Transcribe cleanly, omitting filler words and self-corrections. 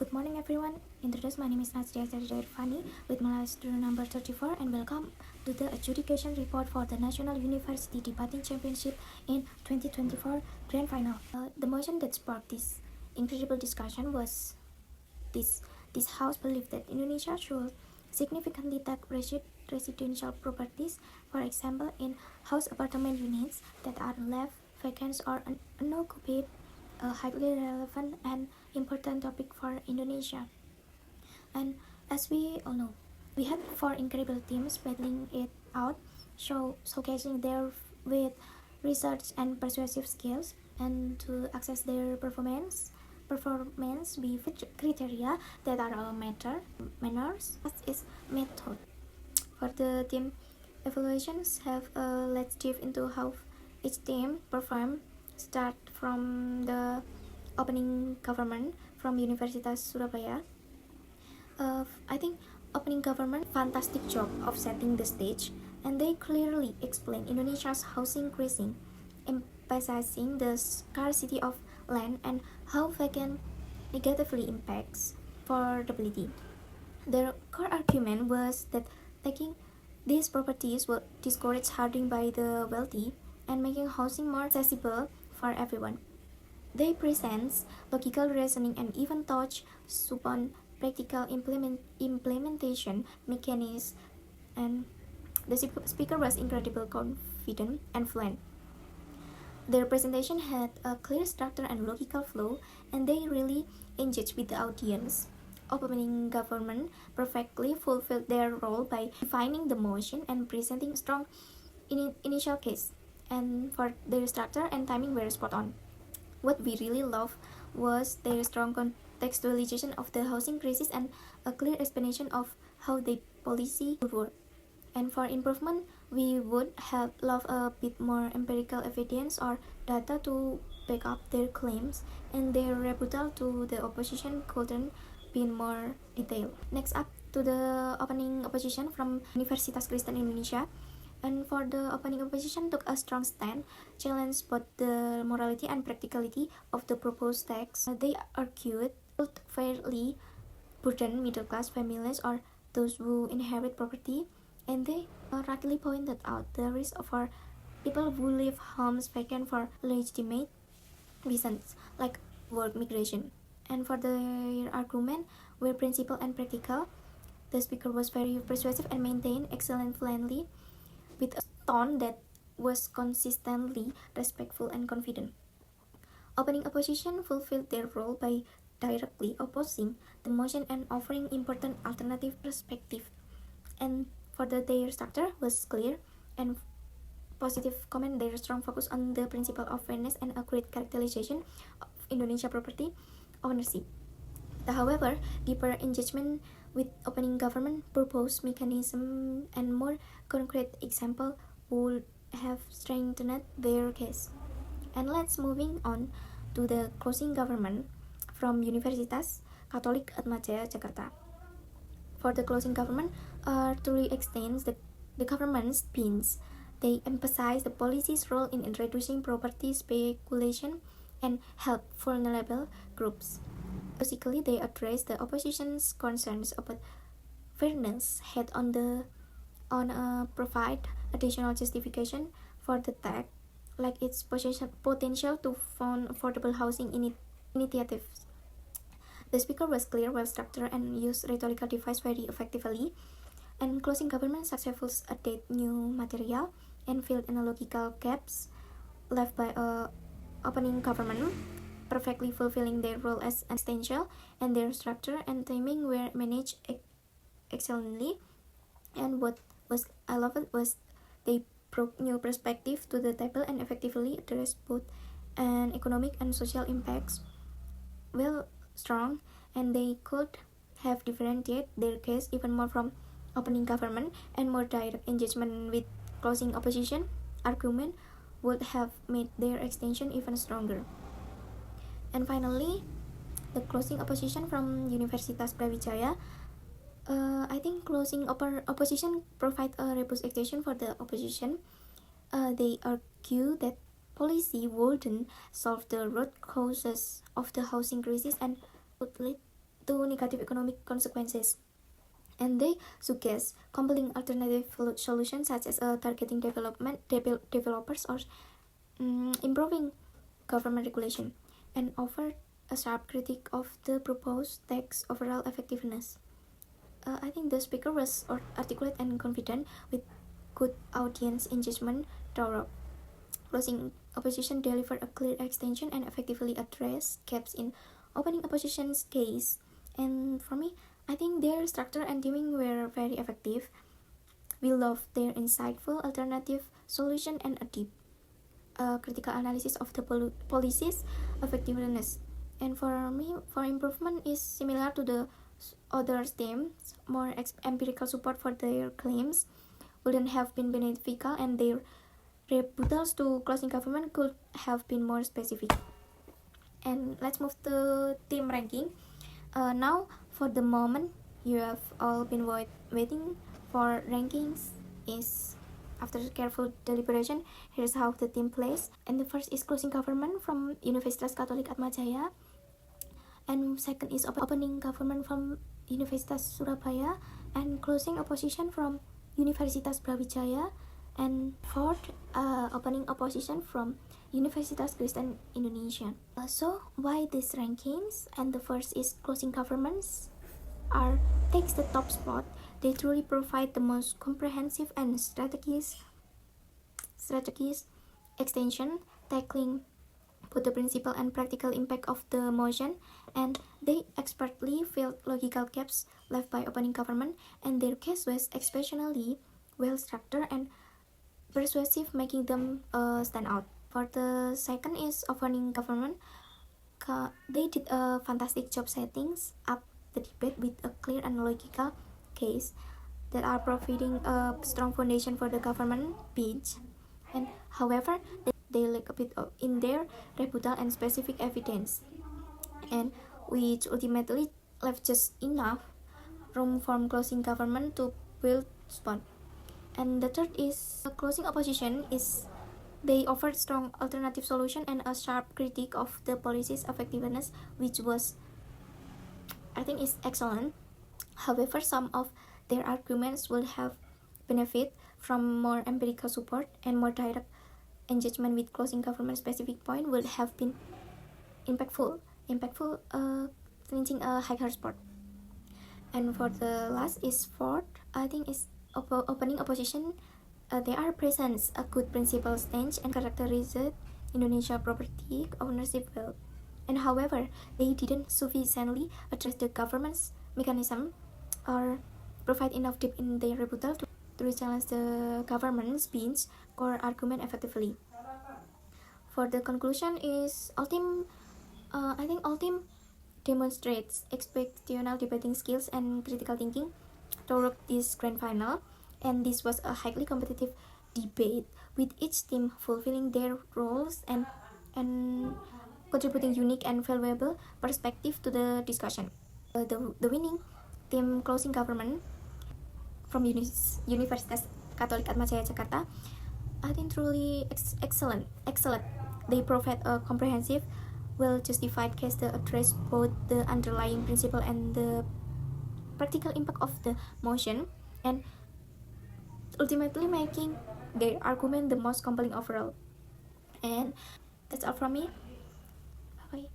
Good morning everyone. Introduce, my name is NAJDIA with my student number 34 and welcome to the adjudication report for the National University Debating Championship in 2024 Grand Final. The motion that sparked this incredible discussion was this House believed that Indonesia should significantly tax residential properties, for example in house apartment units that are left vacant or unoccupied, a highly relevant and important topic for Indonesia. And as we all know, we had 4 incredible teams battling it out, showcasing their with research and persuasive skills, and to access their performance we fit criteria that are all manners is method. For the team evaluations, let's dive into how each team performed. Start from the opening government from Universitas Surabaya. I think opening government fantastic job of setting the stage, and they clearly explain Indonesia's housing crisis, emphasizing the scarcity of land and how vacant negatively impacts affordability. Their core argument was that taking these properties will discourage hoarding by the wealthy and making housing more accessible for everyone. They present logical reasoning and even touch upon practical implementation mechanisms, and the speaker was incredibly confident and fluent. Their presentation had a clear structure and logical flow, and they really engaged with the audience. Opening government perfectly fulfilled their role by defining the motion and presenting a strong initial case, and for their structure and timing were spot on. What we really loved was their strong contextualization of the housing crisis and a clear explanation of how the policy would work. And for improvement, we would have loved a bit more empirical evidence or data to back up their claims, and their rebuttal to the opposition couldn't be more detailed. Next up to the opening opposition from Universitas Kristen Indonesia. And for the opening opposition took a strong stand, challenged both the morality and practicality of the proposed tax. They argued it would fairly burden middle-class families or those who inherit property, and they rightly pointed out the risk for people who leave homes vacant for legitimate reasons like work migration. And for their argument were principled and practical. The speaker was very persuasive and maintained excellent fluency with a tone that was consistently respectful and confident. Opening opposition fulfilled their role by directly opposing the motion and offering important alternative perspective. And for their structure was clear and positive comment their strong focus on the principle of fairness and accurate characterization of Indonesia property ownership. However, deeper engagement with opening government proposed mechanism and more concrete example would have strengthened their case. And let's moving on to the closing government from Universitas Katolik Atmajaya Jakarta. For the closing government truly extends the government's spins. They emphasize the policy's role in reducing property speculation and help vulnerable groups. Basically, they address the opposition's concerns about fairness head on provide additional justification for the tax, like its potential to fund affordable housing initiatives. The speaker was clear, well-structured, and used rhetorical device very effectively. And closing government successfully added new material and filled analogical gaps left by opening government, perfectly fulfilling their role as an essential, and their structure and timing were managed excellently. And what I loved was they brought new perspective to the table and effectively addressed both an economic and social impacts. Well, strong, and they could have differentiated their case even more from opening government, and more direct engagement with closing opposition argument would have made their extension even stronger. And finally, the closing opposition from Universitas Brawijaya. I think closing opposition provide a robust explanation for the opposition. They argue that policy wouldn't solve the root causes of the housing crisis and would lead to negative economic consequences. And they suggest compelling alternative solutions such as targeting developers or improving government regulation, and offered a sharp critique of the proposed tax overall effectiveness. I think the speaker was articulate and confident with good audience engagement throughout. Closing opposition delivered a clear extension and effectively addressed gaps in opening opposition's case. And for me, I think their structure and timing were very effective. We love their insightful alternative solution and a deep critical analysis of the policy's effectiveness. And for me, for improvement is similar to the other themes. More empirical support for their claims wouldn't have been beneficial, and their rebuttals to closing government could have been more specific. And let's move to team ranking. Now, for the moment you have all been waiting for rankings is, after careful deliberation, here's how the team plays. And the first is closing government from Universitas Katolik Atmajaya, and second is opening government from Universitas Surabaya, and closing opposition from Universitas Brawijaya, and fourth, opening opposition from Universitas Kristen Indonesia. So why these rankings? And the first is closing governments takes the top spot. They truly provide the most comprehensive and strategies extension, tackling both the principal and practical impact of the motion, and they expertly filled logical gaps left by opening government, and their case was exceptionally well structured and persuasive, making them stand out. For the second is opening government. They did a fantastic job setting up the debate with a clear and logical case that are providing a strong foundation for the government pitch. And however, they lack a bit in their rebuttal and specific evidence, and which ultimately left just enough room for closing government to build spot. And the third is closing opposition is they offered strong alternative solution and a sharp critique of the policy's effectiveness, which was, I think, is excellent. However, some of their arguments would have benefit from more empirical support, and more direct engagement with closing government specific point would have been impactful, clinching a higher spot. And for the last is fourth, I think is opening opposition. They are presents a good principle stance and characterized Indonesia property ownership well. And however, they didn't sufficiently address the government's mechanism or provide enough depth in their rebuttal to challenge the government's speech core argument effectively. For the conclusion is I think all team demonstrates exceptional debating skills and critical thinking throughout this grand final, and this was a highly competitive debate with each team fulfilling their roles and contributing unique and valuable perspective to the discussion. The winning team closing government from Universitas Katolik Atmajaya Jakarta, I think truly excellent. They provide a comprehensive, well-justified case that address both the underlying principle and the practical impact of the motion, and ultimately making their argument the most compelling overall. And that's all from me. Bye.